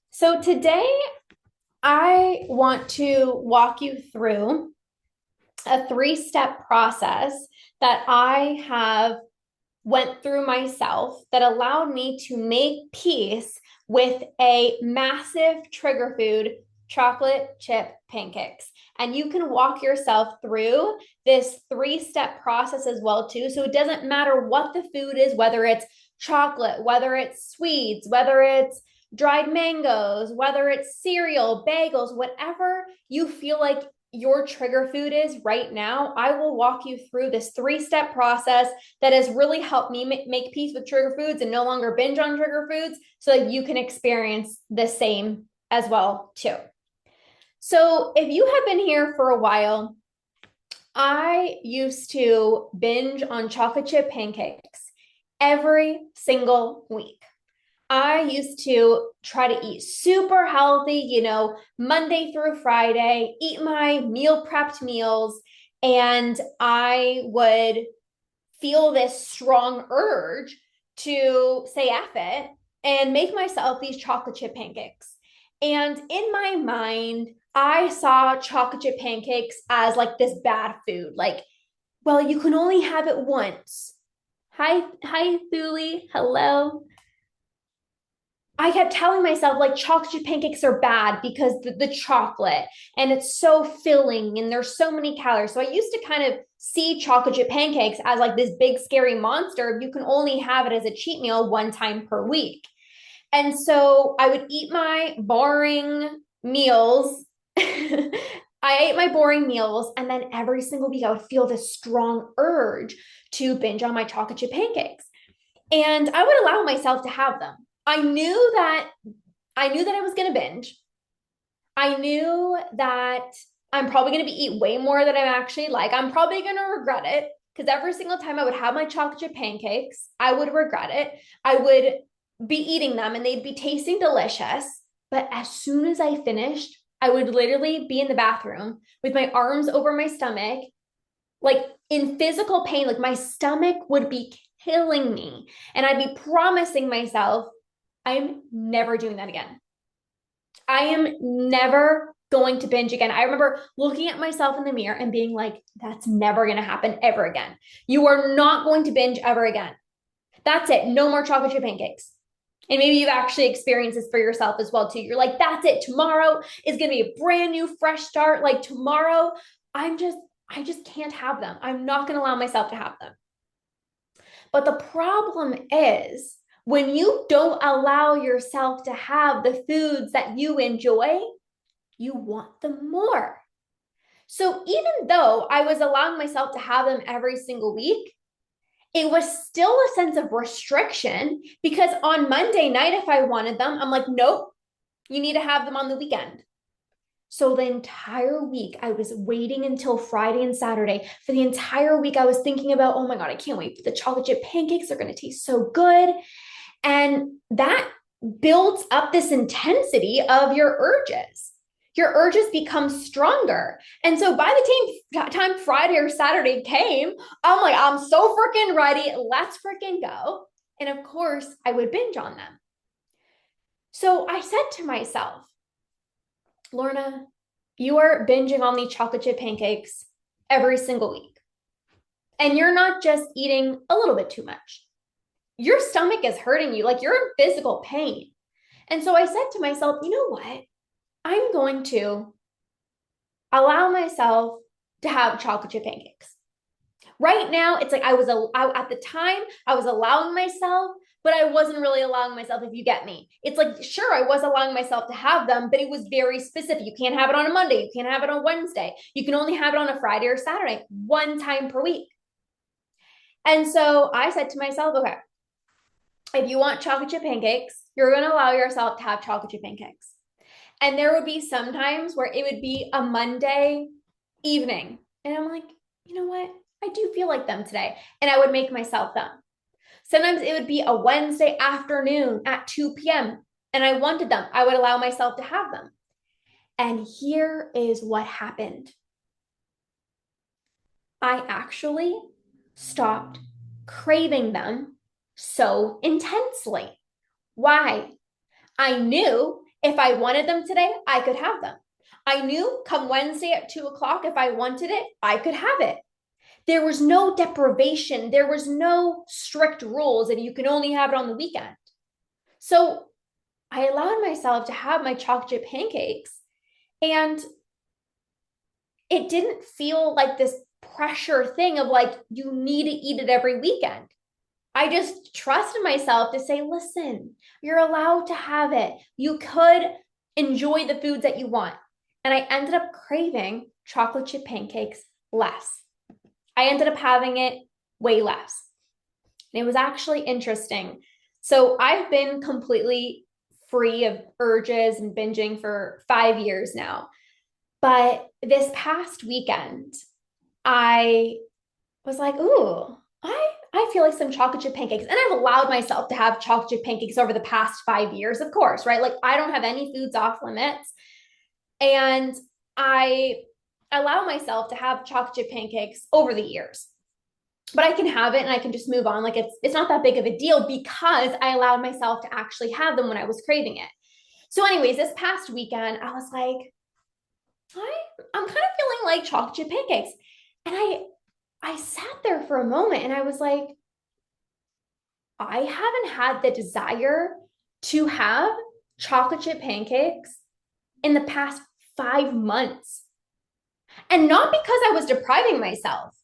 So today I want to walk you through a three-step process that I have went through myself that allowed me to make peace with a massive trigger food, chocolate chip pancakes. And you can walk yourself through this three-step process as well too. So it doesn't matter what the food is, whether it's chocolate, whether it's sweets, whether it's dried mangoes, whether it's cereal, bagels, whatever you feel like your trigger food is right now, I will walk you through this three-step process that has really helped me make peace with trigger foods and no longer binge on trigger foods so that you can experience the same as well too. So if you have been here for a while, I used to binge on chocolate chip pancakes every single week. I used to try to eat super healthy, Monday through Friday, eat my meal prepped meals, and I would feel this strong urge to say F it and make myself these chocolate chip pancakes. And in my mind, I saw chocolate chip pancakes as like this bad food. Like, well, you can only have it once. Hi, Thule. Hello. I kept telling myself like chocolate chip pancakes are bad because the chocolate and it's so filling and there's so many calories. So I used to kind of see chocolate chip pancakes as like this big scary monster. You can only have it as a cheat meal one time per week. And so I would eat my boring meals. I ate my boring meals, and then every single week I would feel this strong urge to binge on my chocolate chip pancakes. And I would allow myself to have them. I knew that I was going to binge. I knew that I'm probably going to be eat way more than I'm actually like. I'm probably going to regret it because every single time I would have my chocolate chip pancakes, I would regret it. I would be eating them and they'd be tasting delicious. But as soon as I finished, I would literally be in the bathroom with my arms over my stomach, like in physical pain. Like my stomach would be killing me. And I'd be promising myself, I'm never doing that again. I am never going to binge again. I remember looking at myself in the mirror and being like, that's never going to happen ever again. You are not going to binge ever again. That's it. No more chocolate chip pancakes. And maybe you've actually experienced this for yourself as well too. You're like, that's it. Tomorrow is going to be a brand new fresh start. Like tomorrow, I just can't have them. I'm not going to allow myself to have them. But the problem is when you don't allow yourself to have the foods that you enjoy, you want them more. So even though I was allowing myself to have them every single week, it was still a sense of restriction because on Monday night, if I wanted them, I'm like, nope, you need to have them on the weekend. So the entire week, I was waiting until Friday and Saturday. For the entire week, I was thinking about, oh my God, I can't wait for the chocolate chip pancakes. They're going to taste so good. And that builds up this intensity of your urges. Your urges become stronger. And so by the time Friday or Saturday came, I'm like, I'm so freaking ready. Let's freaking go. And of course, I would binge on them. So I said to myself, Lorna, you are binging on these chocolate chip pancakes every single week. And you're not just eating a little bit too much. Your stomach is hurting you, like you're in physical pain. And so I said to myself, you know what? I'm going to allow myself to have chocolate chip pancakes. Right now, it's like at the time, I was allowing myself, but I wasn't really allowing myself, if you get me. It's like, sure, I was allowing myself to have them, but it was very specific. You can't have it on a Monday. You can't have it on Wednesday. You can only have it on a Friday or Saturday, one time per week. And so I said to myself, okay, if you want chocolate chip pancakes, you're going to allow yourself to have chocolate chip pancakes. And there would be some times where it would be a Monday evening. And I'm like, you know what? I do feel like them today. And I would make myself them. Sometimes it would be a Wednesday afternoon at 2 p.m. and I wanted them. I would allow myself to have them. And here is what happened. I actually stopped craving them so intensely. Why? I knew if I wanted them today, I could have them. I knew come Wednesday at 2 o'clock, if I wanted it, I could have it. There was no deprivation. There was no strict rules and you can only have it on the weekend. So I allowed myself to have my chocolate pancakes, and it didn't feel like this pressure thing of like, you need to eat it every weekend. I just trusted myself to say, listen, you're allowed to have it. You could enjoy the foods that you want. And I ended up craving chocolate chip pancakes less. I ended up having it way less. And it was actually interesting. So I've been completely free of urges and binging for 5 years now. But this past weekend, I was like, ooh, I feel like some chocolate chip pancakes. And I've allowed myself to have chocolate chip pancakes over the past 5 years, of course, right? Like I don't have any foods off limits. And I allow myself to have chocolate chip pancakes over the years. But I can have it and I can just move on. Like it's not that big of a deal because I allowed myself to actually have them when I was craving it. So, anyways, this past weekend, I was like, I'm kind of feeling like chocolate chip pancakes. And I sat there for a moment and I was like, I haven't had the desire to have chocolate chip pancakes in the past 5 months. And not because I was depriving myself.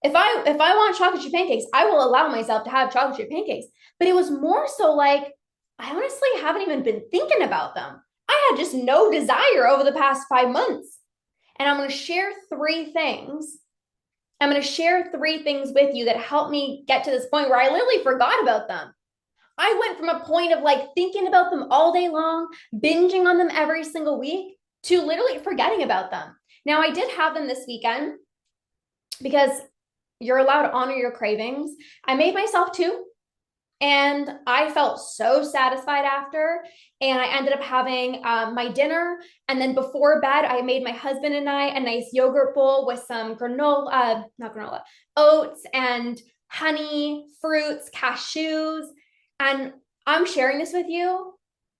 If I want chocolate chip pancakes, I will allow myself to have chocolate chip pancakes. But it was more so like, I honestly haven't even been thinking about them. I had just no desire over the past 5 months. And I'm going to share three things. I'm going to share three things with you that helped me get to this point where I literally forgot about them. I went from a point of like thinking about them all day long, binging on them every single week, to literally forgetting about them. Now, I did have them this weekend because you're allowed to honor your cravings. I made myself two, and I felt so satisfied after. And I ended up having my dinner. And then before bed, I made my husband and I a nice yogurt bowl with some granola, not granola, oats and honey, fruits, cashews. And I'm sharing this with you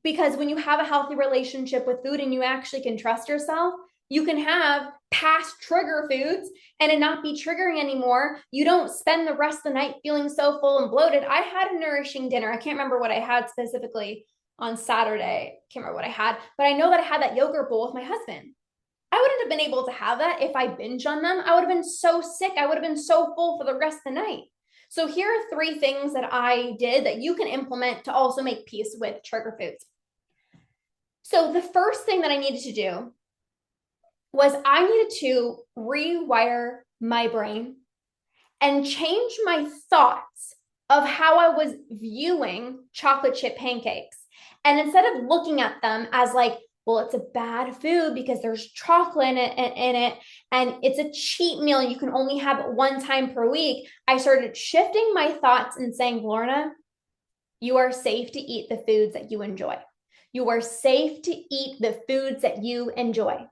because when you have a healthy relationship with food and you actually can trust yourself, you can have past trigger foods and it not be triggering anymore. You don't spend the rest of the night feeling so full and bloated. I had a nourishing dinner. I can't remember what I had specifically on Saturday. I can't remember what I had, but I know that I had that yogurt bowl with my husband. I wouldn't have been able to have that if I binged on them. I would have been so sick. I would have been so full for the rest of the night. So here are three things that I did that you can implement to also make peace with trigger foods. So the first thing that I needed to do was I needed to rewire my brain and change my thoughts of how I was viewing chocolate chip pancakes. And instead of looking at them as like, well, it's a bad food because there's chocolate in it and it's a cheat meal. You can only have it one time per week. I started shifting my thoughts and saying, Lorna, you are safe to eat the foods that you enjoy. You are safe to eat the foods that you enjoy.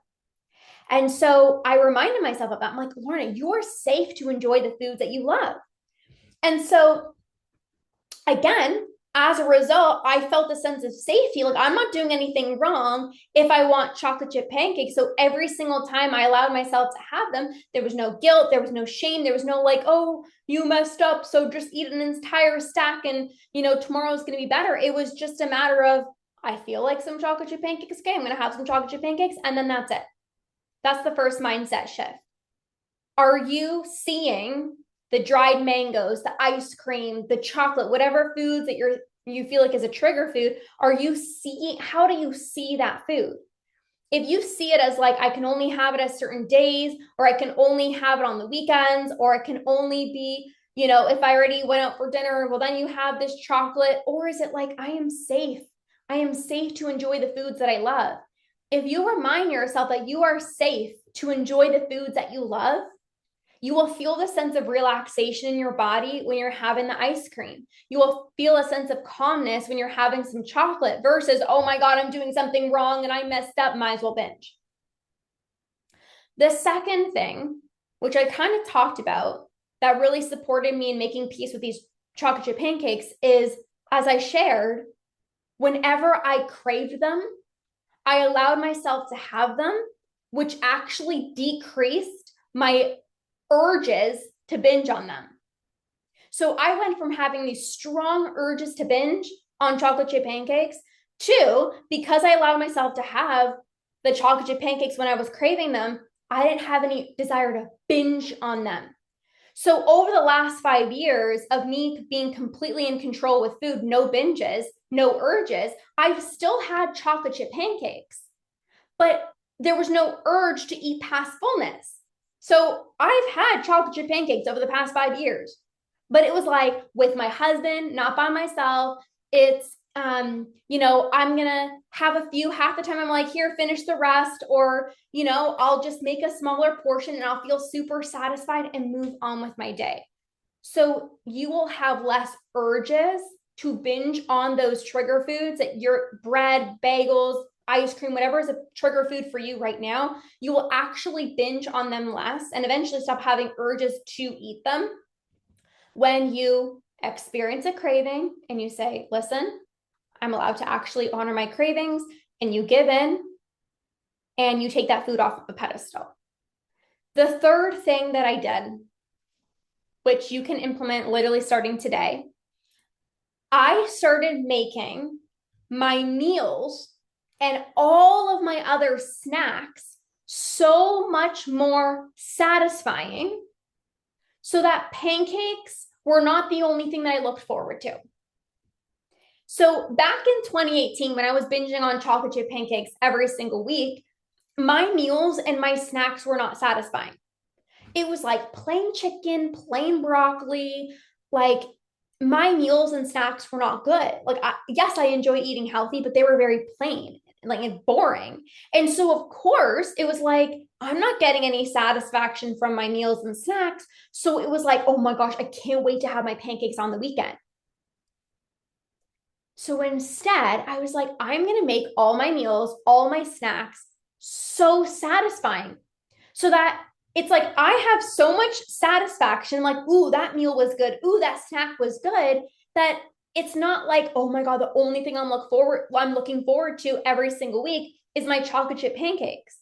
And so I reminded myself of that. I'm like, Lorna, you're safe to enjoy the foods that you love. And so again, as a result, I felt a sense of safety. Like I'm not doing anything wrong if I want chocolate chip pancakes. So every single time I allowed myself to have them, there was no guilt, there was no shame, there was no like, oh, you messed up, so just eat an entire stack and tomorrow's going to be better. It was just a matter of, I feel like some chocolate chip pancakes. Okay, I'm going to have some chocolate chip pancakes, and then that's it. That's the first mindset shift. Are you seeing the dried mangoes, the ice cream, the chocolate, whatever foods that you feel like is a trigger food? Are you seeing, how do you see that food? If you see it as like, I can only have it at certain days, or I can only have it on the weekends, or it can only be, if I already went out for dinner, well, then you have this chocolate. Or is it like, I am safe. I am safe to enjoy the foods that I love. If you remind yourself that you are safe to enjoy the foods that you love, you will feel the sense of relaxation in your body when you're having the ice cream. You will feel a sense of calmness when you're having some chocolate versus, oh my God, I'm doing something wrong and I messed up, might as well binge. The second thing, which I kind of talked about, that really supported me in making peace with these chocolate chip pancakes is, as I shared, whenever I craved them, I allowed myself to have them, which actually decreased my urges to binge on them. So I went from having these strong urges to binge on chocolate chip pancakes to, because I allowed myself to have the chocolate chip pancakes when I was craving them, I didn't have any desire to binge on them. So over the last 5 years of me being completely in control with food, no binges, no urges, I've still had chocolate chip pancakes, but there was no urge to eat past fullness. So I've had chocolate chip pancakes over the past 5 years, but it was like with my husband, not by myself. It's I'm gonna have a few. Half the time I'm like, here, finish the rest, or I'll just make a smaller portion and I'll feel super satisfied and move on with my day. So you will have less urges to binge on those trigger foods, that your bread, bagels, ice cream, whatever is a trigger food for you right now. You will actually binge on them less and eventually stop having urges to eat them when you experience a craving and you say, listen, I'm allowed to actually honor my cravings, and you give in and you take that food off the pedestal. The third thing that I did, which you can implement literally starting today, I started making my meals and all of my other snacks so much more satisfying, so that pancakes were not the only thing that I looked forward to. So back in 2018, when I was binging on chocolate chip pancakes every single week, my meals and my snacks were not satisfying. It was like plain chicken, plain broccoli. Like, my meals and snacks were not good. Like, yes, I enjoy eating healthy, but they were very plain, like, and boring. And so, of course, it was like, I'm not getting any satisfaction from my meals and snacks. So it was like, oh my gosh, I can't wait to have my pancakes on the weekend. So instead, I was like, I'm going to make all my meals, all my snacks so satisfying, so that it's like I have so much satisfaction, like, ooh, that meal was good. Ooh, that snack was good, that it's not like, oh my God, the only thing I'm looking forward to every single week is my chocolate chip pancakes.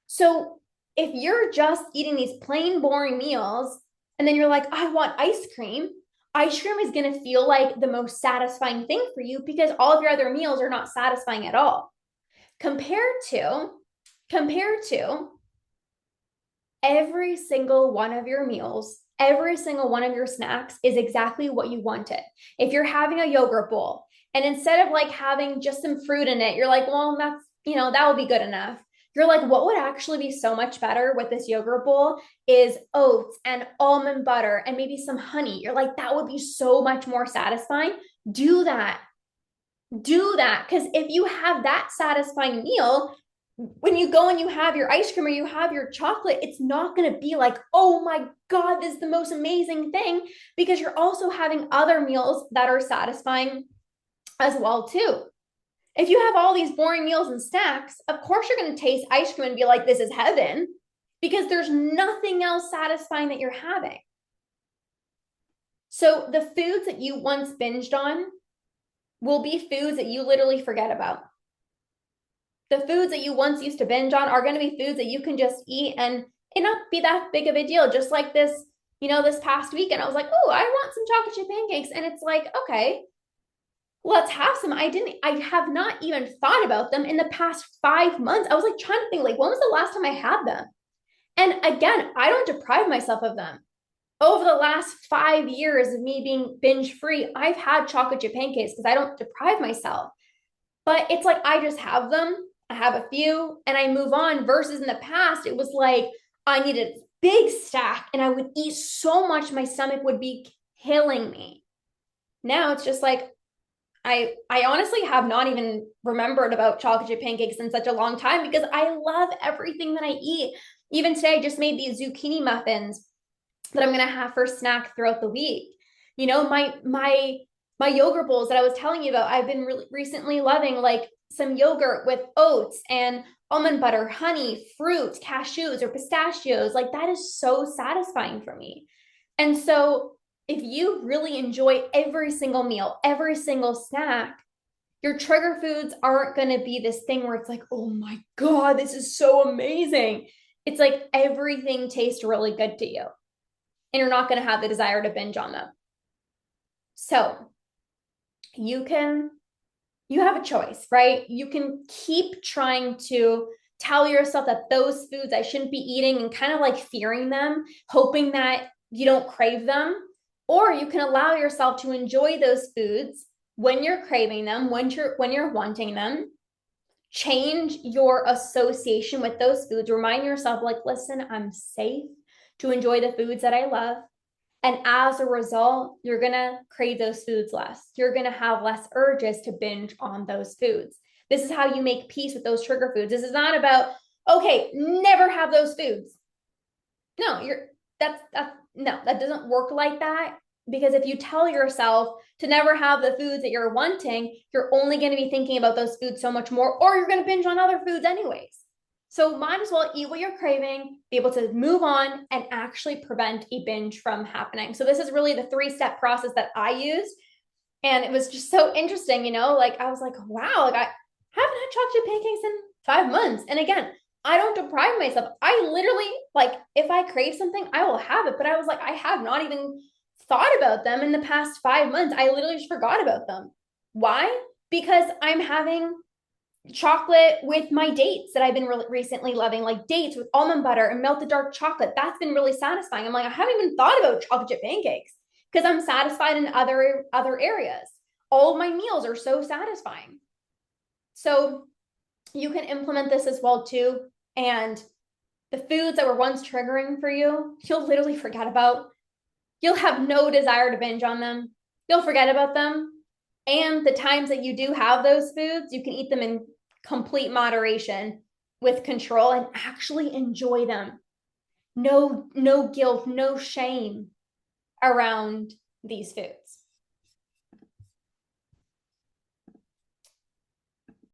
So if you're just eating these plain boring meals and then you're like, I want ice cream is going to feel like the most satisfying thing for you, because all of your other meals are not satisfying at all. Compared to every single one of your meals, every single one of your snacks is exactly what you wanted. If you're having a yogurt bowl and instead of like having just some fruit in it, you're like, well, that will be good enough. You're like, what would actually be so much better with this yogurt bowl is oats and almond butter and maybe some honey. You're like, that would be so much more satisfying. Do that. Because if you have that satisfying meal, when you go and you have your ice cream or you have your chocolate, it's not going to be like, oh my God, this is the most amazing thing, because you're also having other meals that are satisfying as well too. If you have all these boring meals and snacks, of course you're going to taste ice cream and be like, this is heaven, because there's nothing else satisfying that you're having. So the foods that you once binged on will be foods that you literally forget about. The foods that you once used to binge on are going to be foods that you can just eat and it not be that big of a deal. Just like this, this past weekend, I was like, oh, I want some chocolate chip pancakes. And it's like, okay, let's have some. I have not even thought about them in the past 5 months. I was like trying to think, like, when was the last time I had them? And again, I don't deprive myself of them. Over the last 5 years of me being binge free, I've had chocolate chip pancakes because I don't deprive myself. But it's like I just have them. I have a few and I move on, versus in the past, it was like I needed a big stack and I would eat so much my stomach would be killing me. Now it's just like I honestly have not even remembered about chocolate chip pancakes in such a long time, because I love everything that I eat. Even today, I just made these zucchini muffins that I'm going to have for snack throughout the week. My yogurt bowls that I was telling you about, I've been really recently loving, like some yogurt with oats and almond butter, honey, fruit, cashews or pistachios. Like, that is so satisfying for me. And so If you really enjoy every single meal, every single snack, your trigger foods aren't going to be this thing where it's like, oh my God, this is so amazing. It's like everything tastes really good to you, and you're not going to have the desire to binge on them. So you can, you have a choice, right? You can keep trying to tell yourself that those foods I shouldn't be eating and kind of like fearing them, hoping that you don't crave them. Or you can allow yourself to enjoy those foods when you're craving them, when you're wanting them. Change your association with those foods. Remind yourself, like, listen, I'm safe to enjoy the foods that I love. And as a result, you're going to crave those foods less. You're going to have less urges to binge on those foods. This is how you make peace with those trigger foods. This is not about, okay, never have those foods. No, no, that doesn't work like that. Because if you tell yourself to never have the foods that you're wanting, you're only going to be thinking about those foods so much more, or you're going to binge on other foods anyways. So might as well eat what you're craving, be able to move on, and actually prevent a binge from happening. So this is really the 3-step process that I use. And it was just so interesting, like I was like, wow, like I haven't had chocolate pancakes in 5 months. And again, I don't deprive myself. I literally, like, if I crave something, I will have it. But I was like, I have not even thought about them in the past 5 months. I literally just forgot about them. Why? Because I'm having chocolate with my dates that I've been recently loving, like dates with almond butter and melted dark chocolate. That's been really satisfying. I'm like, I haven't even thought about chocolate chip pancakes because I'm satisfied in other areas. All of my meals are so satisfying. So you can implement this as well too. And the foods that were once triggering for you, you'll literally forget about. You'll have no desire to binge on them. You'll forget about them. And the times that you do have those foods, you can eat them in complete moderation with control and actually enjoy them. No guilt, no shame around these foods.